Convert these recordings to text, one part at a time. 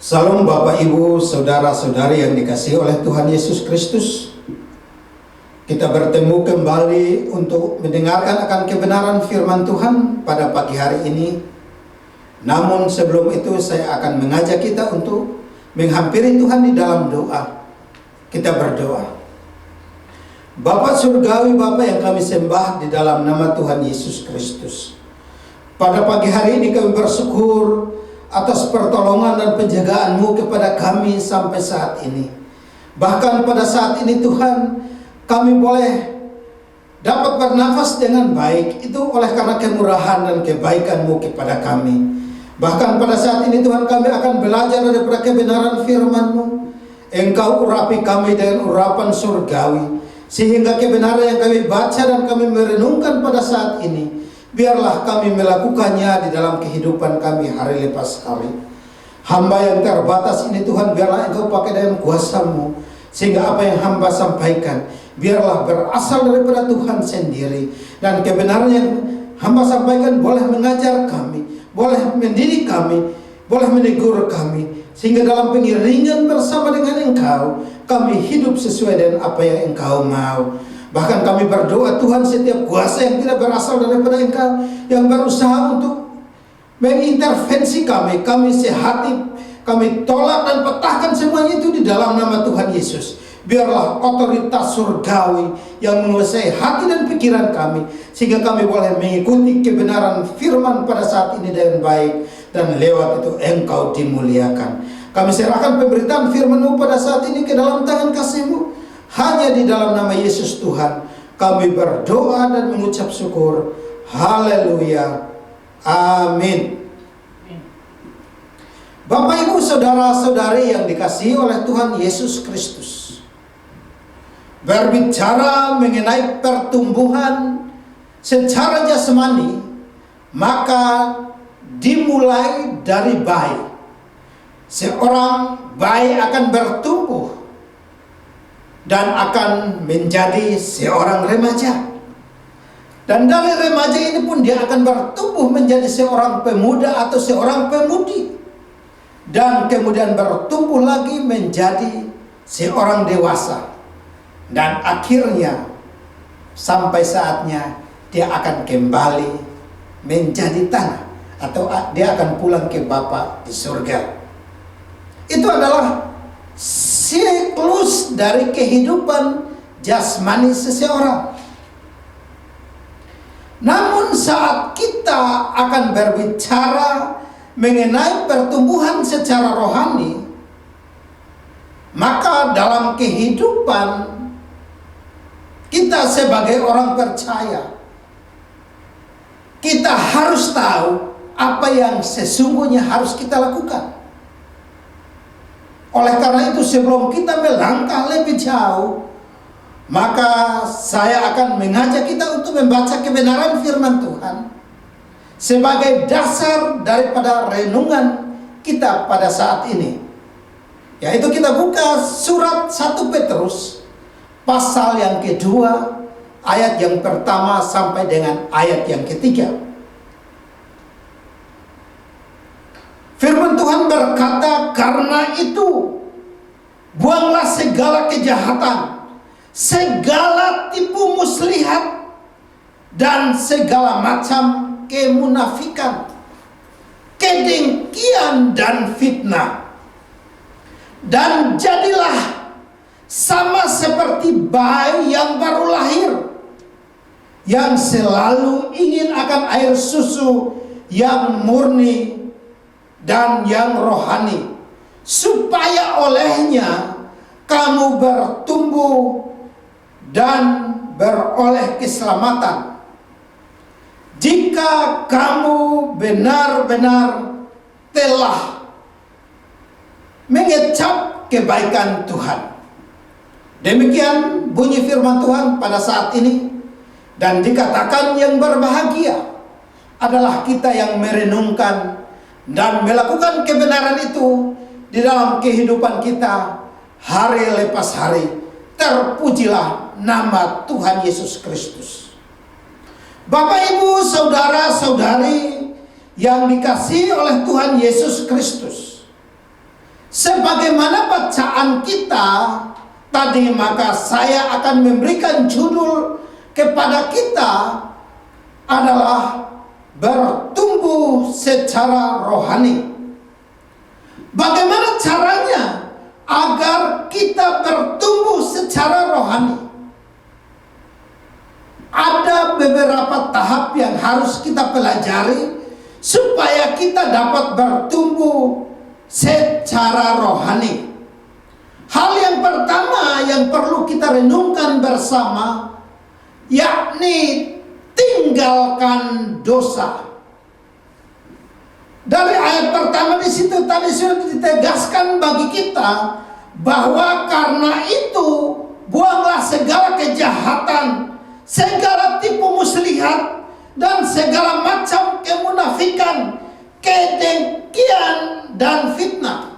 Salam Bapak Ibu, Saudara-saudari yang dikasihi oleh Tuhan Yesus Kristus. Kita bertemu kembali untuk mendengarkan akan kebenaran firman Tuhan pada pagi hari ini. Namun sebelum itu saya akan mengajak kita untuk menghampiri Tuhan di dalam doa. Kita berdoa. Bapa surgawi, Bapa yang kami sembah di dalam nama Tuhan Yesus Kristus. Pada pagi hari ini kami bersyukur atas pertolongan dan penjagaan-Mu kepada kami sampai saat ini. Bahkan pada saat ini Tuhan, kami boleh dapat bernafas dengan baik. Itu oleh karena kemurahan dan kebaikan-Mu kepada kami. Bahkan pada saat ini Tuhan, kami akan belajar daripada kebenaran firman-Mu. Engkau urapi kami dengan urapan surgawi, sehingga kebenaran yang kami baca dan kami merenungkan pada saat ini, biarlah kami melakukannya di dalam kehidupan kami hari lepas hari. Hamba yang terbatas ini Tuhan, biarlah Engkau pakai dalam kuasa-Mu, sehingga apa yang hamba sampaikan biarlah berasal daripada Tuhan sendiri. Dan kebenaran yang hamba sampaikan boleh mengajar kami, boleh mendidik kami, boleh menegur kami, sehingga dalam pengiringan bersama dengan Engkau, kami hidup sesuai dengan apa yang Engkau mau. Bahkan kami berdoa Tuhan, setiap kuasa yang tidak berasal daripada Engkau, yang berusaha untuk mengintervensi kami sehati, kami tolak dan petahkan semuanya itu di dalam nama Tuhan Yesus. Biarlah otoritas surgawi yang menguasai hati dan pikiran kami, sehingga kami boleh mengikuti kebenaran firman pada saat ini dengan baik, dan lewat itu Engkau dimuliakan. Kami serahkan pemberitaan firman-Mu pada saat ini ke dalam tangan kasih-Mu. Hanya di dalam nama Yesus Tuhan kami berdoa dan mengucap syukur. Haleluya. Amin. Bapak Ibu saudara-saudari yang dikasihi oleh Tuhan Yesus Kristus, berbicara mengenai pertumbuhan secara jasmani, maka dimulai dari bayi. Seorang bayi akan bertumbuh dan akan menjadi seorang remaja. Dan dari remaja ini pun dia akan bertumbuh menjadi seorang pemuda atau seorang pemudi. Dan kemudian bertumbuh lagi menjadi seorang dewasa. Dan akhirnya sampai saatnya dia akan kembali menjadi tanah, atau dia akan pulang ke Bapa di surga. Itu adalah siklus dari kehidupan jasmani seseorang. Namun saat kita akan berbicara mengenai pertumbuhan secara rohani, maka dalam kehidupan kita sebagai orang percaya, kita harus tahu apa yang sesungguhnya harus kita lakukan. Oleh karena itu, sebelum kita melangkah lebih jauh, maka saya akan mengajak kita untuk membaca kebenaran firman Tuhan sebagai dasar daripada renungan kita pada saat ini. Yaitu kita buka surat 1 Petrus pasal yang kedua, ayat yang pertama sampai dengan ayat yang ketiga. Firman Tuhan berkata, karena itu buanglah segala kejahatan, segala tipu muslihat, dan segala macam kemunafikan, kedengkian dan fitnah. Dan jadilah sama seperti bayi yang baru lahir, yang selalu ingin akan air susu yang murni dan yang rohani, supaya olehnya kamu bertumbuh dan beroleh keselamatan, jika kamu benar-benar telah mengecap kebaikan Tuhan. Demikian bunyi firman Tuhan pada saat ini. Dan dikatakan yang berbahagia adalah kita yang merenungkan dan melakukan kebenaran itu di dalam kehidupan kita hari lepas hari. Terpujilah nama Tuhan Yesus Kristus. Bapak, Ibu, saudara-saudari yang dikasihi oleh Tuhan Yesus Kristus, Sebagaimana bacaan kita tadi, maka saya akan memberikan judul kepada kita adalah bertumbuh secara rohani. Bagaimana caranya agar kita bertumbuh secara rohani? Ada beberapa tahap yang harus kita pelajari supaya kita dapat bertumbuh secara rohani. Hal yang pertama yang perlu kita renungkan bersama, yakni tinggalkan dosa. Dari ayat pertama di situ tadi sudah ditegaskan bagi kita bahwa karena itu buanglah segala kejahatan, segala tipu muslihat, dan segala macam kemunafikan, kedengkian, dan fitnah.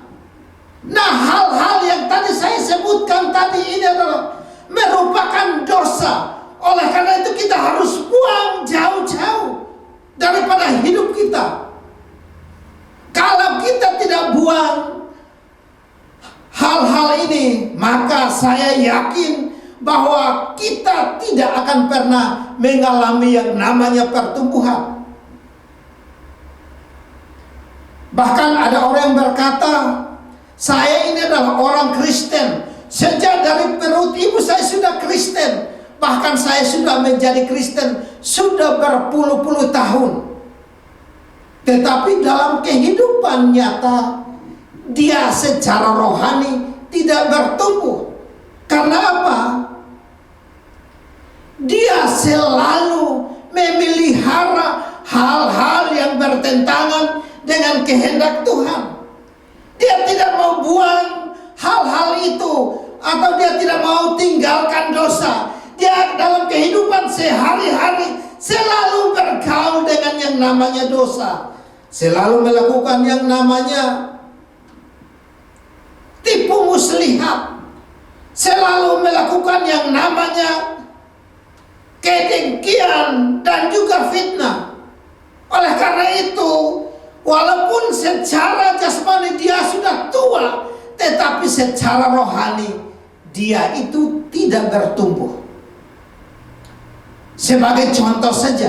Nah, hal-hal yang tadi saya sebutkan tadi ini adalah merupakan dosa. Oleh karena itu kita harus buang jauh-jauh daripada hidup kita. Kalau kita tidak buang hal-hal ini, maka saya yakin bahwa kita tidak akan pernah mengalami yang namanya pertumbuhan. Bahkan ada orang yang berkata, saya ini adalah orang Kristen. Sejak dari perut ibu saya sudah Kristen. Bahkan saya sudah menjadi Kristen sudah berpuluh-puluh tahun. Tetapi dalam kehidupan nyata, dia secara rohani tidak bertumbuh. Karena apa? Dia selalu memelihara hal-hal yang bertentangan dengan kehendak Tuhan. Dia tidak mau buang hal-hal itu, atau dia tidak mau tinggalkan dosa. Dia dalam kehidupan sehari-hari selalu bergaul dengan yang namanya dosa, selalu melakukan yang namanya tipu muslihat, selalu melakukan yang namanya kedengkian dan juga fitnah. Oleh karena itu, walaupun secara jasmani dia sudah tua, tetapi secara rohani dia itu tidak bertumbuh. Sebagai contoh saja,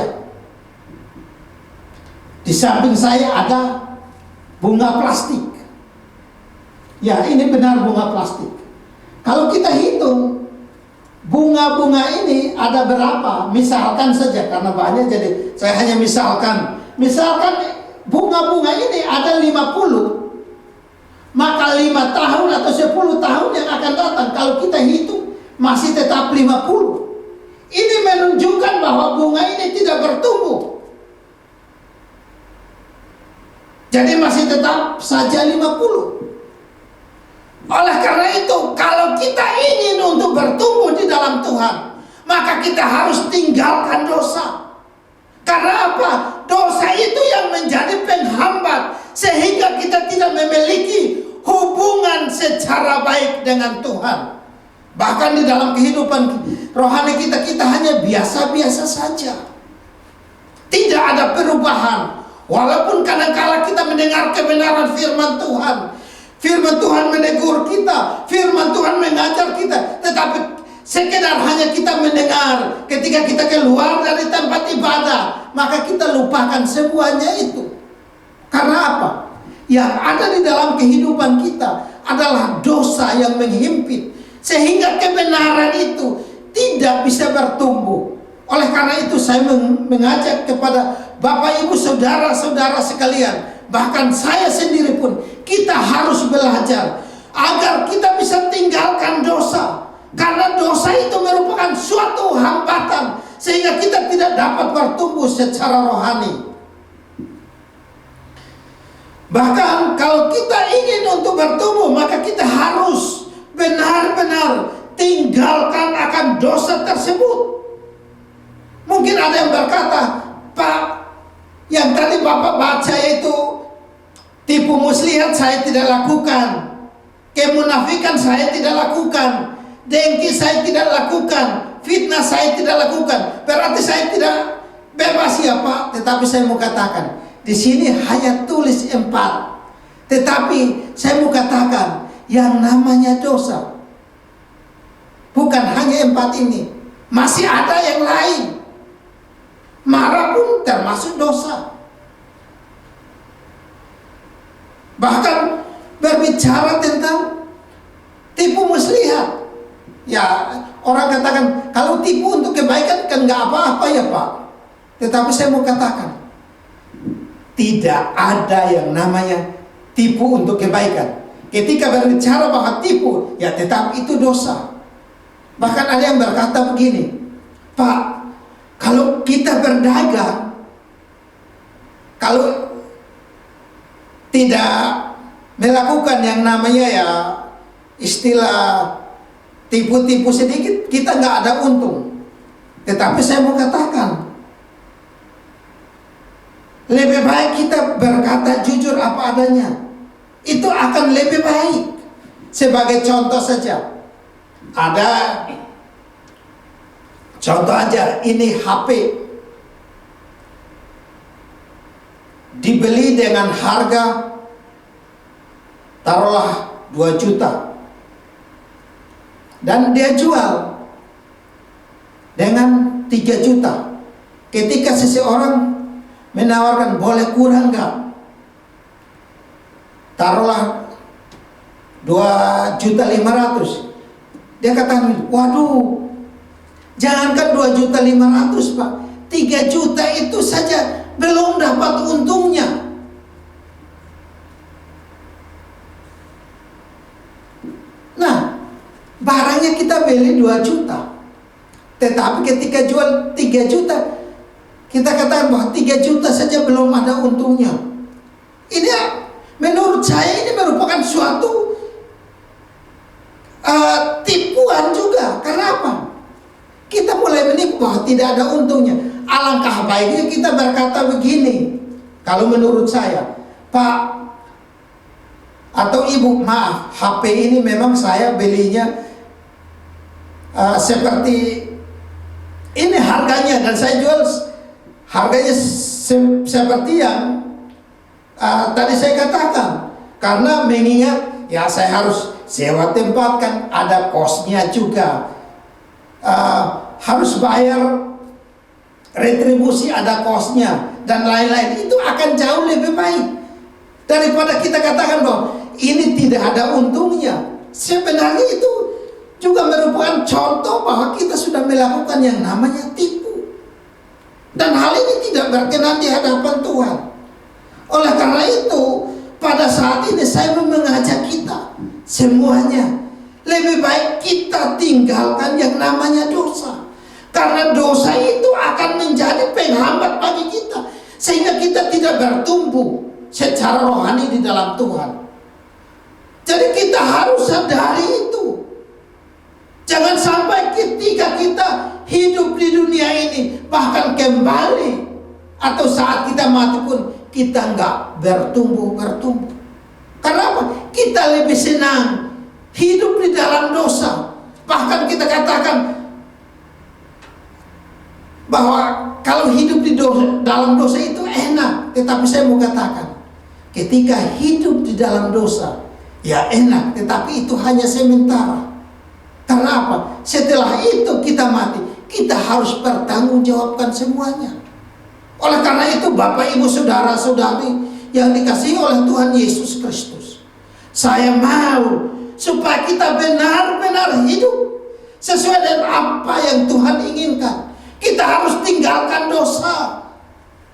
di samping saya ada bunga plastik. Ya, ini benar bunga plastik. Kalau kita hitung bunga-bunga ini ada berapa, misalkan saja, karena banyak jadi saya hanya misalkan bunga-bunga ini ada 50, maka 5 tahun atau 10 tahun yang akan datang kalau kita hitung masih tetap 50. Ini menunjukkan bahwa bunga ini tidak bertumbuh. Jadi masih tetap saja 50. Oleh karena itu, kalau kita ingin untuk bertumbuh di dalam Tuhan, maka kita harus tinggalkan dosa. Karena apa? Dosa itu yang menjadi penghambat sehingga kita tidak memiliki hubungan secara baik dengan Tuhan. Bahkan di dalam kehidupan rohani kita hanya biasa-biasa saja. Tidak ada perubahan. Walaupun kadang-kala kita mendengar kebenaran firman Tuhan, firman Tuhan menegur kita, firman Tuhan mengajar kita, tetapi sekedar hanya kita mendengar. Ketika kita keluar dari tempat ibadah, maka kita lupakan semuanya itu. Karena apa? Yang ada di dalam kehidupan kita adalah dosa yang menghimpit, sehingga kebenaran itu tidak bisa bertumbuh. Oleh karena itu saya mengajak kepada Bapak Ibu saudara-saudara sekalian, bahkan saya sendiri pun, kita harus belajar agar kita bisa tinggalkan dosa. Karena dosa itu merupakan suatu hambatan sehingga kita tidak dapat bertumbuh secara rohani. Bahkan kalau kita ingin untuk bertumbuh, maka kita harus benar-benar tinggalkan akan dosa tersebut. Mungkin ada yang berkata, Pak, yang tadi Bapak baca itu tipu muslihat saya tidak lakukan, kemunafikan saya tidak lakukan, dengki saya tidak lakukan, fitnah saya tidak lakukan. Berarti saya tidak bebas ya Pak. Tetapi saya mau katakan, di sini hanya tulis 4. Tetapi saya mau katakan, yang namanya dosa bukan hanya 4 ini, masih ada yang lain. Marah pun termasuk dosa. Bahkan berbicara tentang tipu muslihat. Ya, orang katakan kalau tipu untuk kebaikan kan nggak apa-apa ya Pak. Tetapi saya mau katakan, tidak ada yang namanya tipu untuk kebaikan. Ketika berbicara bahwa tipu, ya tetap itu dosa. Bahkan ada yang berkata begini, Pak, kalau kita berdagang, kalau tidak melakukan yang namanya ya istilah tipu-tipu sedikit, kita nggak ada untung. Tetapi saya mau katakan, lebih baik kita berkata jujur apa adanya. Itu akan lebih baik. Sebagai contoh saja, ada contoh aja, ini HP dibeli dengan harga taruhlah 2 juta dan dia jual dengan 3 juta. Ketika seseorang menawarkan, boleh kurang nggak? Taruhlah 2.500.000. Dia katakan, waduh, jangankan 2.500.000 Pak, 3 juta itu saja belum dapat untungnya. Nah, barangnya kita beli 2 juta, tetapi ketika jual 3 juta, kita katakan bahwa 3 juta saja belum ada untungnya. Ini menurut saya ini merupakan suatu tipuan juga. Karena apa? Kita mulai menipu bahwa tidak ada untungnya. Alangkah baiknya kita berkata begini, kalau menurut saya, Pak atau Ibu, maaf, HP ini memang saya belinya seperti ini harganya, dan saya jual harganya seperti yang tadi saya katakan. Karena mengingat ya saya harus sewa tempat, kan ada kosnya juga, harus bayar retribusi, ada kosnya dan lain-lain. Itu akan jauh lebih baik daripada kita katakan bahwa ini tidak ada untungnya. Sebenarnya itu juga merupakan contoh bahwa kita sudah melakukan yang namanya tipu, dan hal ini tidak berkenan di hadapan Tuhan. Oleh karena itu, pada saat ini saya mau mengajak kita semuanya, lebih baik kita tinggalkan yang namanya dosa. Karena dosa itu akan menjadi penghambat bagi kita, sehingga kita tidak bertumbuh secara rohani di dalam Tuhan. Jadi kita harus sadari itu. Jangan sampai ketika kita hidup di dunia ini, bahkan kembali atau saat kita mati pun, kita nggak bertumbuh. Karena apa? Kita lebih senang hidup di dalam dosa. Bahkan kita katakan bahwa kalau hidup di dalam dosa itu enak. Tetapi saya mau katakan, ketika hidup di dalam dosa, ya enak, tetapi itu hanya sementara. Karena apa? Setelah itu kita mati, kita harus bertanggungjawabkan semuanya. Oleh karena itu, Bapak, Ibu, Saudara-saudari yang dikasihi oleh Tuhan Yesus Kristus, saya mau supaya kita benar-benar hidup sesuai dengan apa yang Tuhan inginkan. Kita harus tinggalkan dosa.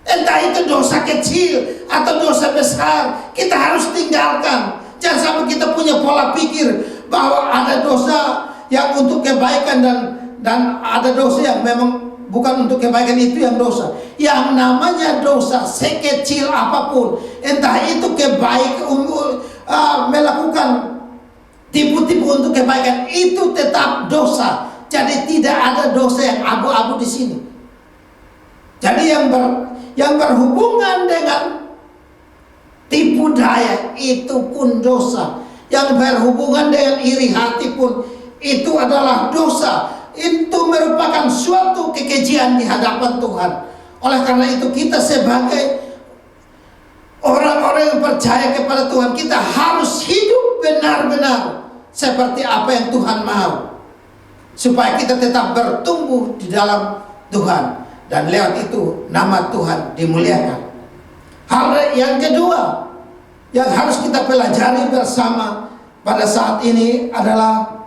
Entah itu dosa kecil atau dosa besar, kita harus tinggalkan. Jangan sampai kita punya pola pikir bahwa ada dosa yang untuk kebaikan dan ada dosa yang memang bukan untuk kebaikan, itu yang dosa. Yang namanya dosa sekecil apapun, entah itu melakukan tipu-tipu untuk kebaikan, itu tetap dosa. Jadi tidak ada dosa yang abu-abu di sini. Jadi yang berhubungan dengan tipu daya itu pun dosa. Yang berhubungan dengan iri hati pun itu adalah dosa. Itu merupakan suatu kekejian di hadapan Tuhan. Oleh karena itu, kita sebagai orang-orang orang yang percaya kepada Tuhan, kita harus hidup benar-benar seperti apa yang Tuhan mau, supaya kita tetap bertumbuh di dalam Tuhan, dan lewat itu nama Tuhan dimuliakan. Hal yang kedua yang harus kita pelajari bersama pada saat ini adalah,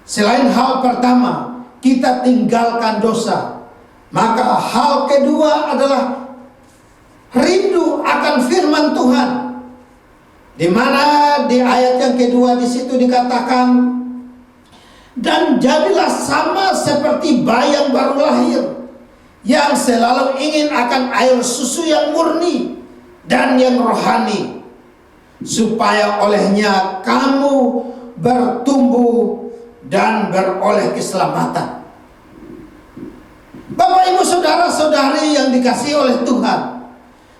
selain hal pertama kita tinggalkan dosa, maka hal kedua adalah rindu akan firman Tuhan. Di mana di ayat yang kedua di situ dikatakan, dan jadilah sama seperti bayi yang baru lahir, yang selalu ingin akan air susu yang murni dan yang rohani, supaya olehnya kamu bertumbuh dan beroleh keselamatan. Bapak, Ibu, saudara-saudari yang dikasihi oleh Tuhan,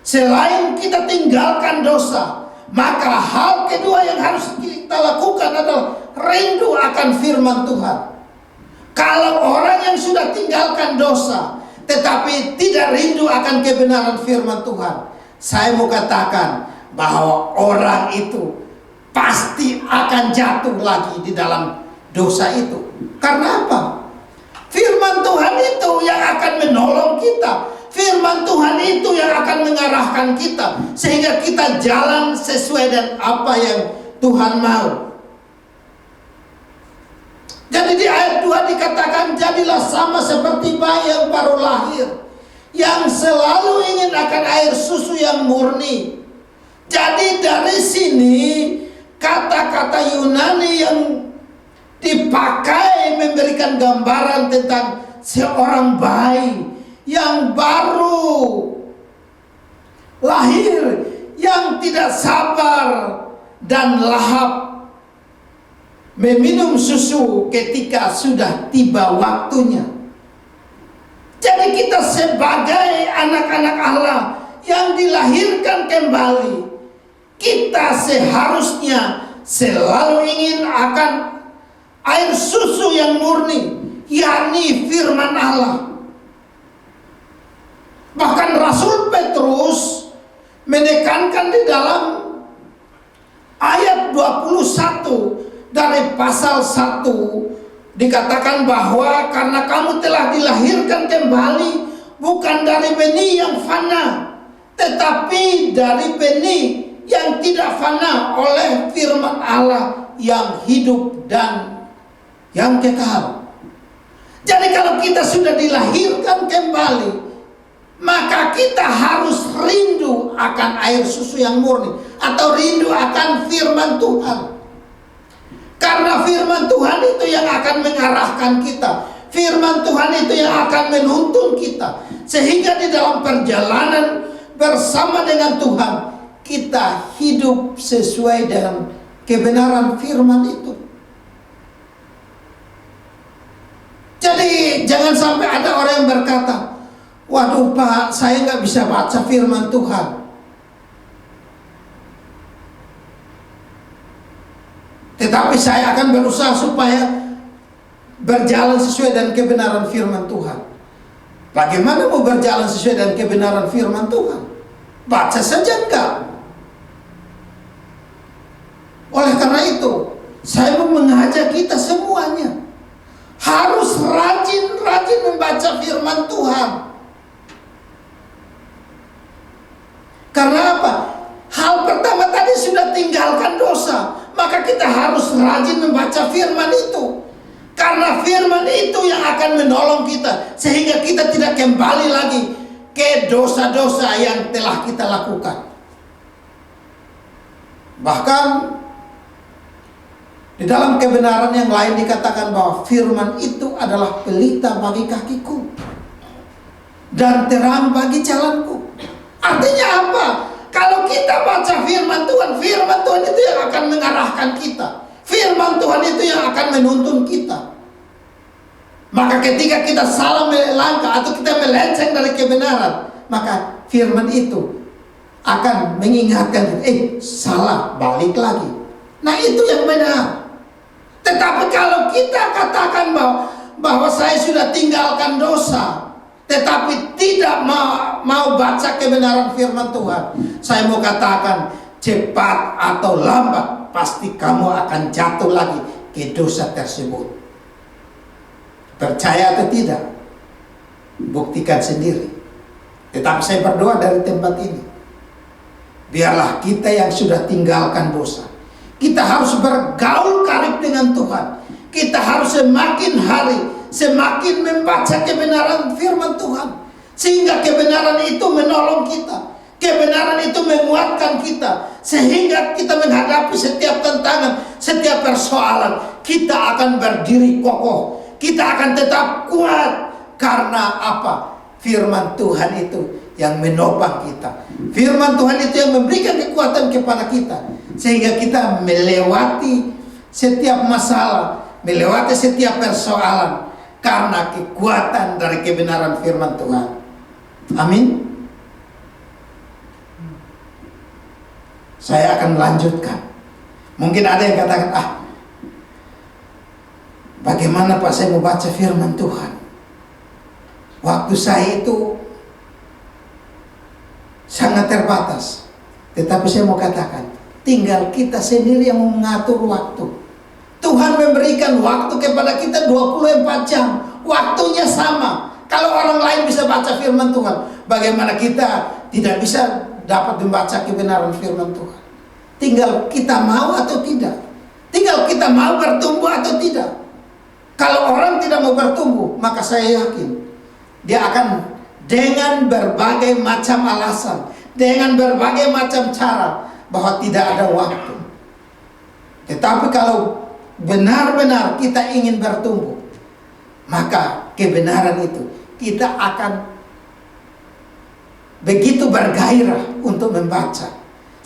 selain kita tinggalkan dosa, maka hal kedua yang harus kita lakukan adalah rindu akan firman Tuhan. Kalau orang yang sudah tinggalkan dosa tetapi tidak rindu akan kebenaran firman Tuhan, saya mau katakan bahwa orang itu pasti akan jatuh lagi di dalam dosa itu. Karena apa? Firman Tuhan itu yang akan menolong kita. Firman Tuhan itu yang akan mengarahkan kita, sehingga kita jalan sesuai dengan apa yang Tuhan mau. Jadi di ayat 2 dikatakan, jadilah sama seperti bayi yang baru lahir, yang selalu ingin akan air susu yang murni. Jadi dari sini kata-kata Yunani yang dipakai memberikan gambaran tentang seorang bayi yang baru lahir, yang tidak sabar dan lahap meminum susu ketika sudah tiba waktunya. Jadi kita sebagai anak-anak Allah yang dilahirkan kembali, kita seharusnya selalu ingin akan air susu yang murni, yakni firman Allah. Bahkan Rasul Petrus menekankan di dalam ayat 21 dari pasal 1, dikatakan bahwa karena kamu telah dilahirkan kembali bukan dari benih yang fana, tetapi dari benih yang tidak fana oleh firman Allah yang hidup dan yang kekal. Jadi kalau kita sudah dilahirkan kembali, maka kita harus rindu akan air susu yang murni, atau rindu akan firman Tuhan. Karena firman Tuhan itu yang akan mengarahkan kita. Firman Tuhan itu yang akan menuntun kita, sehingga di dalam perjalanan bersama dengan Tuhan, kita hidup sesuai dengan kebenaran firman itu. Jadi jangan sampai ada orang yang berkata, waduh Pak, saya nggak bisa baca firman Tuhan. Tetapi saya akan berusaha supaya berjalan sesuai dengan kebenaran firman Tuhan. Bagaimana mau berjalan sesuai dengan kebenaran firman Tuhan? Baca saja enggak. Oleh karena itu, saya mau mengajak kita semuanya harus rajin-rajin membaca firman Tuhan. Karena apa? Hal pertama tadi sudah tinggalkan dosa, maka kita harus rajin membaca firman itu. Karena firman itu yang akan menolong kita, sehingga kita tidak kembali lagi ke dosa-dosa yang telah kita lakukan. Bahkan di dalam kebenaran yang lain dikatakan bahwa firman itu adalah pelita bagi kakiku dan terang bagi jalanku. Artinya apa? Kalau kita baca firman Tuhan itu yang akan mengarahkan kita. Firman Tuhan itu yang akan menuntun kita. Maka ketika kita salah melangkah atau kita melenceng dari kebenaran, maka firman itu akan mengingatkan kita, salah, balik lagi. Nah, itu yang benar. Tetapi kalau kita katakan bahwa saya sudah tinggalkan dosa, tetapi tidak mau baca kebenaran firman Tuhan, saya mau katakan, cepat atau lambat pasti kamu akan jatuh lagi ke dosa tersebut. Percaya atau tidak, buktikan sendiri. Tetapi saya berdoa dari tempat ini, biarlah kita yang sudah tinggalkan dosa, kita harus bergaul karib dengan Tuhan. Kita harus semakin hari semakin membaca kebenaran firman Tuhan, sehingga kebenaran itu menolong kita, kebenaran itu menguatkan kita, sehingga kita menghadapi setiap tantangan, setiap persoalan, kita akan berdiri kokoh, kita akan tetap kuat. Karena apa? Firman Tuhan itu yang menopang kita, firman Tuhan itu yang memberikan kekuatan kepada kita, sehingga kita melewati setiap masalah, melewati setiap persoalan, karena kekuatan dari kebenaran firman Tuhan. Amin. Saya akan melanjutkan. Mungkin ada yang katakan, bagaimana Pak saya mau baca firman Tuhan? Waktu saya itu sangat terbatas. Tetapi saya mau katakan, tinggal kita sendiri yang mengatur waktu. Tuhan memberikan waktu kepada kita 24 jam. Waktunya sama. Kalau orang lain bisa baca firman Tuhan, bagaimana kita tidak bisa dapat membaca kebenaran firman Tuhan? Tinggal kita mau atau tidak. Tinggal kita mau bertumbuh atau tidak. Kalau orang tidak mau bertumbuh, maka saya yakin dia akan dengan berbagai macam alasan, dengan berbagai macam cara, bahwa tidak ada waktu. Tetapi kalau benar-benar kita ingin bertumbuh, maka kebenaran itu kita akan begitu bergairah untuk membaca.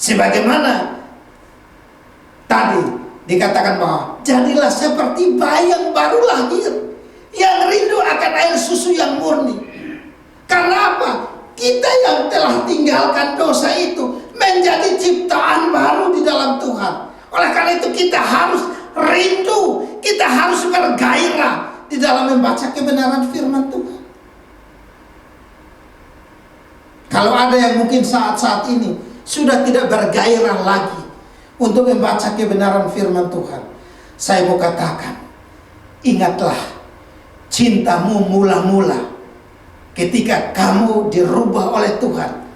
Sebagaimana tadi dikatakan bahwa jadilah seperti bayi yang baru lahir, yang rindu akan air susu yang murni. Karena apa? Kita yang telah tinggalkan dosa itu menjadi ciptaan baru di dalam Tuhan. Oleh karena itu kita harus rindu, kita harus bergairah di dalam membaca kebenaran firman Tuhan. Kalau ada yang mungkin saat-saat ini sudah tidak bergairah lagi untuk membaca kebenaran firman Tuhan, saya mau katakan, ingatlah, cintamu mula-mula ketika kamu dirubah oleh Tuhan.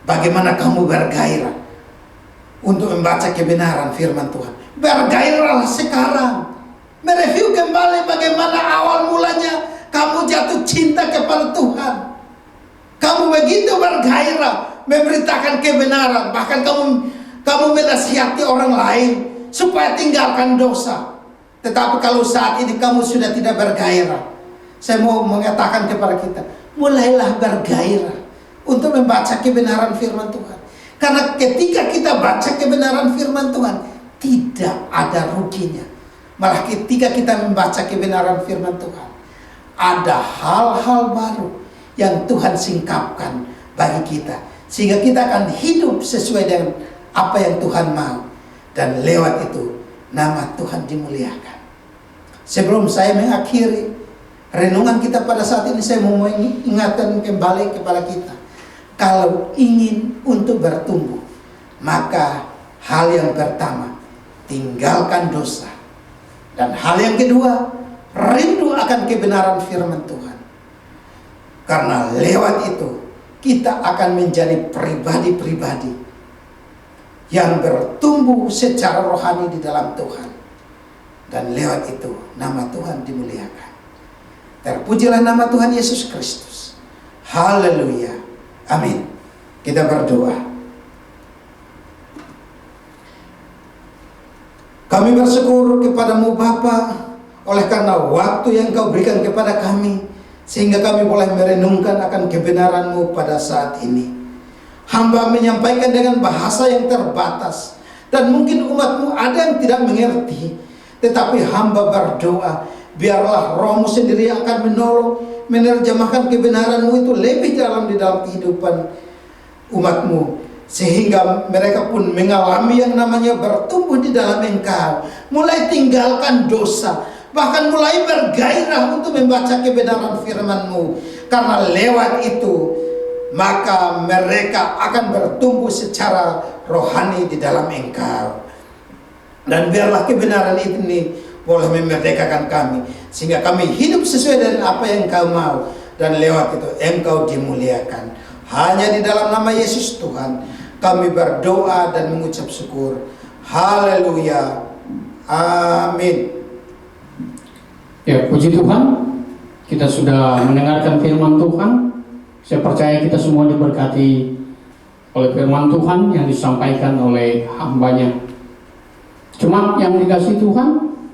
Bagaimana kamu bergairah untuk membaca kebenaran firman Tuhan? Bergairahlah sekarang. Mereview kembali bagaimana awal mulanya kamu jatuh cinta kepada Tuhan. Kamu begitu bergairah memberitakan kebenaran, bahkan kamu menasihati orang lain supaya tinggalkan dosa. Tetapi kalau saat ini kamu sudah tidak bergairah, saya mau mengatakan kepada kita, mulailah bergairah untuk membaca kebenaran firman Tuhan. Karena ketika kita baca kebenaran firman Tuhan, tidak ada ruginya. Malah ketika kita membaca kebenaran firman Tuhan, ada hal-hal baru yang Tuhan singkapkan bagi kita, sehingga kita akan hidup sesuai dengan apa yang Tuhan mau, dan lewat itu nama Tuhan dimuliakan. Sebelum saya mengakhiri renungan kita pada saat ini, saya mau mengingatkan kembali kepada kita, kalau ingin untuk bertumbuh, maka hal yang pertama, tinggalkan dosa. Dan hal yang kedua, rindu akan kebenaran firman Tuhan. Karena lewat itu kita akan menjadi pribadi-pribadi yang bertumbuh secara rohani di dalam Tuhan. Dan lewat itu nama Tuhan dimuliakan. Terpujilah nama Tuhan Yesus Kristus. Haleluya. Amin. Kita berdoa. Kami bersyukur kepadamu Bapa, oleh karena waktu yang Kau berikan kepada kami, sehingga kami boleh merenungkan akan kebenaran-Mu pada saat ini. Hamba menyampaikan dengan bahasa yang terbatas, dan mungkin umat-Mu ada yang tidak mengerti. Tetapi hamba berdoa, biarlah Roh-Mu sendiri yang akan menolong, menerjemahkan kebenaran-Mu itu lebih dalam di dalam kehidupan umat-Mu, sehingga mereka pun mengalami yang namanya bertumbuh di dalam Engkau, mulai tinggalkan dosa, bahkan mulai bergairah untuk membaca kebenaran firman-Mu. karena lewat itu maka mereka akan bertumbuh secara rohani di dalam Engkau. Dan biarlah kebenaran ini boleh memerdekakan kami, sehingga kami hidup sesuai dengan apa yang Engkau mau, dan lewat itu Engkau dimuliakan. Hanya di dalam nama Yesus Tuhan kami berdoa dan mengucap syukur. Haleluya. Amin. Ya, puji Tuhan, kita sudah mendengarkan firman Tuhan. Saya percaya kita semua diberkati oleh firman Tuhan yang disampaikan oleh hambanya. Jemaat yang dikasihi Tuhan,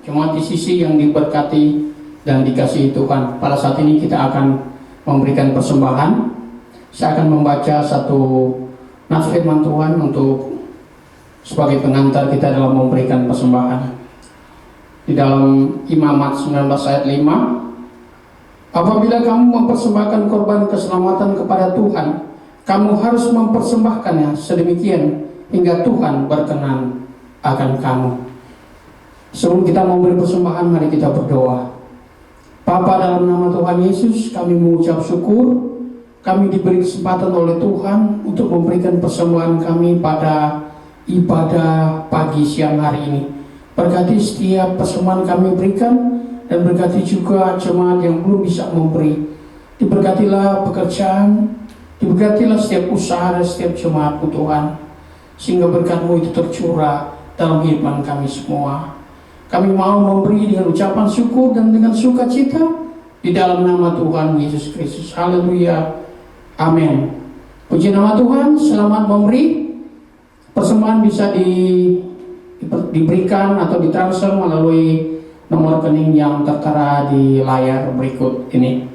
jemaat di sisi yang diberkati dan dikasihi Tuhan, pada saat ini kita akan memberikan persembahan. Saya akan membaca satu nas firman Tuhan untuk sebagai pengantar kita dalam memberikan persembahan. Di dalam Imamat 19 ayat 5, apabila kamu mempersembahkan korban keselamatan kepada Tuhan, kamu harus mempersembahkannya sedemikian hingga Tuhan berkenan akan kamu. Sebelum kita memberi persembahan, mari kita berdoa. Bapa, dalam nama Tuhan Yesus, kami mengucap syukur. Kami diberi kesempatan oleh Tuhan untuk memberikan persembahan kami pada ibadah pagi siang hari ini. Berkati setiap persembahan kami berikan, dan berkati juga jemaat yang belum bisa memberi. Diberkatilah pekerjaan, diberkatilah setiap usaha dan setiap jemaat Tuhan, sehingga berkat-Mu itu tercurah dalam kehidupan kami semua. Kami mau memberi dengan ucapan syukur dan dengan sukacita di dalam nama Tuhan Yesus Kristus. Haleluya. Amin. Puji nama Tuhan. Selamat memberi. Persembahan bisa diberikan atau ditransfer melalui nomor rekening yang tertera di layar berikut ini.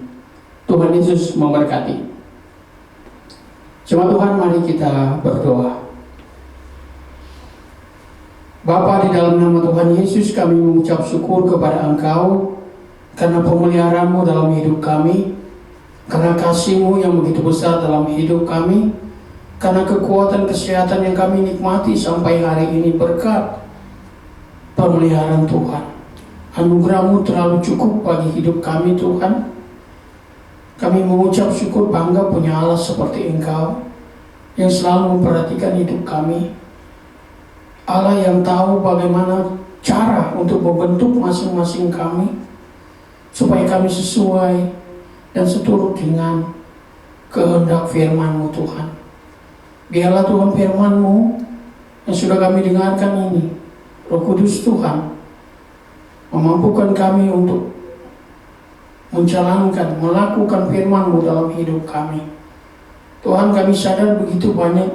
Tuhan Yesus memberkati. Jemaat Tuhan, mari kita berdoa. Bapa, di dalam nama Tuhan Yesus, kami mengucap syukur kepada Engkau karena pemeliharaanmu dalam hidup kami, karena kasih-Mu yang begitu besar dalam hidup kami, karena kekuatan kesehatan yang kami nikmati sampai hari ini berkat pemeliharaan Tuhan. Anugerah-Mu terlalu cukup bagi hidup kami, Tuhan. Kami mengucap syukur bangga punya Allah seperti Engkau yang selalu memperhatikan hidup kami. Allah yang tahu bagaimana cara untuk membentuk masing-masing kami supaya kami sesuai dan seturut dengan kehendak firman-Mu, Tuhan. Biarlah Tuhan firman-Mu yang sudah kami dengarkan ini, Roh Kudus Tuhan, memampukan kami untuk menjalankan, melakukan firman-Mu dalam hidup kami. Tuhan, kami sadar begitu banyak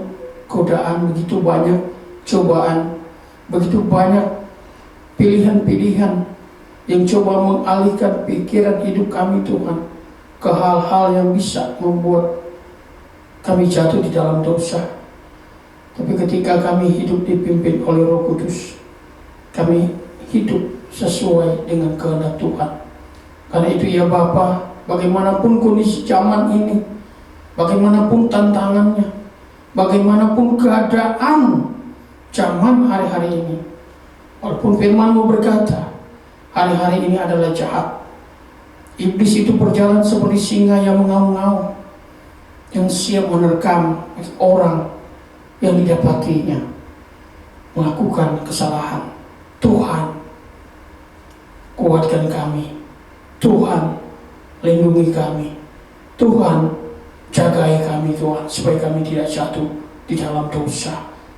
godaan, begitu banyak cobaan, begitu banyak pilihan-pilihan yang coba mengalihkan pikiran hidup kami, Tuhan, ke hal-hal yang bisa membuat kami jatuh di dalam dosa. Tapi ketika kami hidup dipimpin oleh Roh Kudus, kami hidup sesuai dengan kehendak Tuhan. Karena itu ya Bapa, bagaimanapun kondisi zaman ini, bagaimanapun tantangannya, bagaimanapun keadaan zaman hari-hari ini, walaupun firman-Mu berkata hari-hari ini adalah jahat, iblis itu berjalan seperti singa yang mengaum-ngaum, yang siap menerkam orang yang didapatinya melakukan kesalahan. Tuhan, kuatkan kami. Tuhan, lindungi kami. Tuhan, jagai kami, Tuhan, supaya kami tidak jatuh di dalam dosa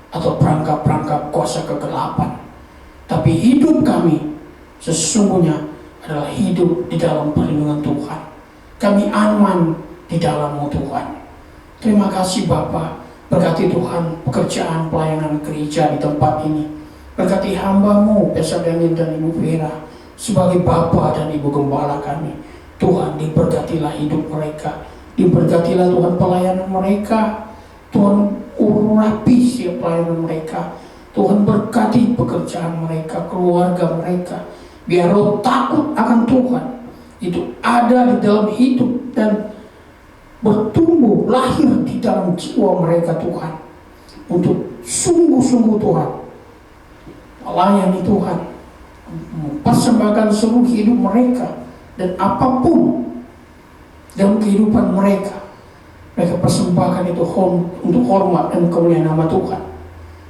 atau perangkap-perangkap kuasa kegelapan. Tapi hidup kami sesungguhnya adalah hidup di dalam perlindungan Tuhan. Kami aman di dalam-Mu, Tuhan. Terima kasih Bapa. Berkati Tuhan pekerjaan pelayanan gereja di tempat ini. Berkati hamba-Mu, Pastor Daniel dan Ibu Vera, sebagai Bapa dan Ibu Gembala kami. Tuhan, diberkatilah hidup mereka. Diberkatilah Tuhan pelayanan mereka. Tuhan, urapi setiap pelayanan mereka. Tuhan, berkati pekerjaan mereka, keluarga mereka. Biar roh takut akan Tuhan itu ada di dalam hidup dan bertumbuh, lahir di dalam jiwa mereka, Tuhan. Untuk sungguh-sungguh Tuhan melayani Tuhan, mempersembahkan seluruh hidup mereka, dan apapun dalam kehidupan mereka. Mereka persembahkan itu untuk hormat dan kemuliaan nama Tuhan.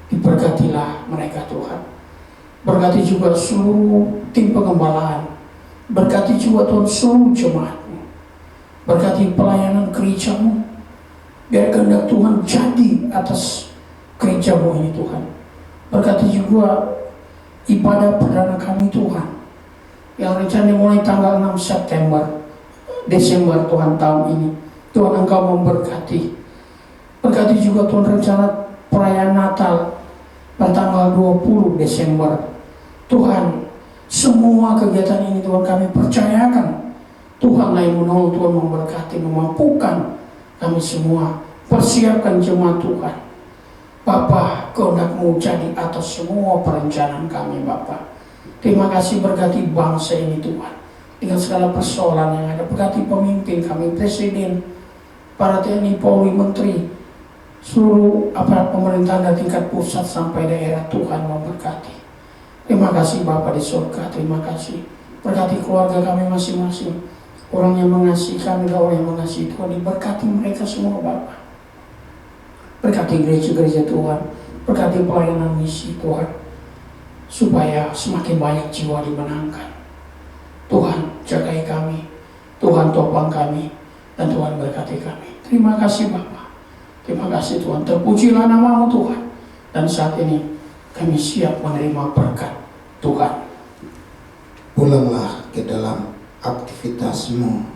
Diberkatilah mereka Tuhan. Berkati juga seluruh tim pengembalaan. Berkati juga Tuhan seluruh jemaat-Mu. Berkati pelayanan gereja-Mu. Biar kehendak Tuhan jadi atas gereja-Mu ini Tuhan. Berkati juga ibadah perdana kami Tuhan, yang rencana mulai tanggal 6 Desember Tuhan tahun ini. Tuhan Engkau memberkati. Berkati juga Tuhan rencana perayaan Natal pada tanggal 20 Desember. Tuhan, semua kegiatan ini Tuhan kami percayakan. Tuhanlah yang menolong, Tuhan memberkati, memampukan kami semua. Persiapkan jemaat Tuhan. Bapa, kehendak-Mu jadi atas semua perencanaan kami Bapa. Terima kasih, berkati bangsa ini Tuhan. Dengan segala persoalan yang ada, berkati pemimpin kami, Presiden, para TNI, Polri, Menteri, seluruh aparat pemerintahan dari tingkat pusat sampai daerah. Tuhan memberkati. Terima kasih Bapa di surga, terima kasih. Berkati keluarga kami masing-masing. Orang yang mengasihi kami, orang yang mengasihi Tuhan, diberkati mereka semua Bapa. Berkati gereja-gereja Tuhan, berkati pelayanan misi Tuhan, supaya semakin banyak jiwa dimenangkan. Tuhan jagai kami, Tuhan topang kami, dan Tuhan berkati kami. Terima kasih Bapa, terima kasih Tuhan, terpujilah nama-Mu Tuhan. Dan saat ini kami siap menerima berkat Tuhan. Pulanglah ke dalam aktivitasmu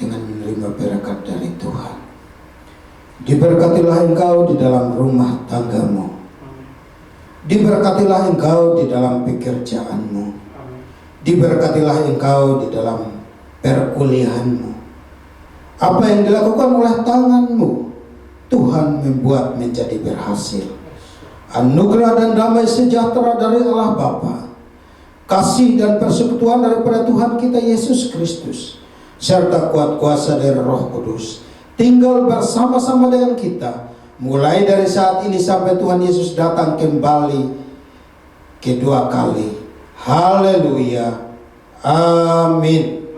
dengan menerima berkat dari Tuhan. Diberkatilah engkau di dalam rumah tanggamu. Diberkatilah engkau di dalam pekerjaanmu. Diberkatilah engkau di dalam perkuliahanmu. Apa yang dilakukan oleh tanganmu, Tuhan membuat menjadi berhasil. Anugerah dan damai sejahtera dari Allah Bapa, kasih dan persekutuan daripada Tuhan kita Yesus Kristus, serta kuat kuasa dari Roh Kudus, tinggal bersama-sama dengan kita, mulai dari saat ini sampai Tuhan Yesus datang kembali kedua kali. Haleluya. Amin.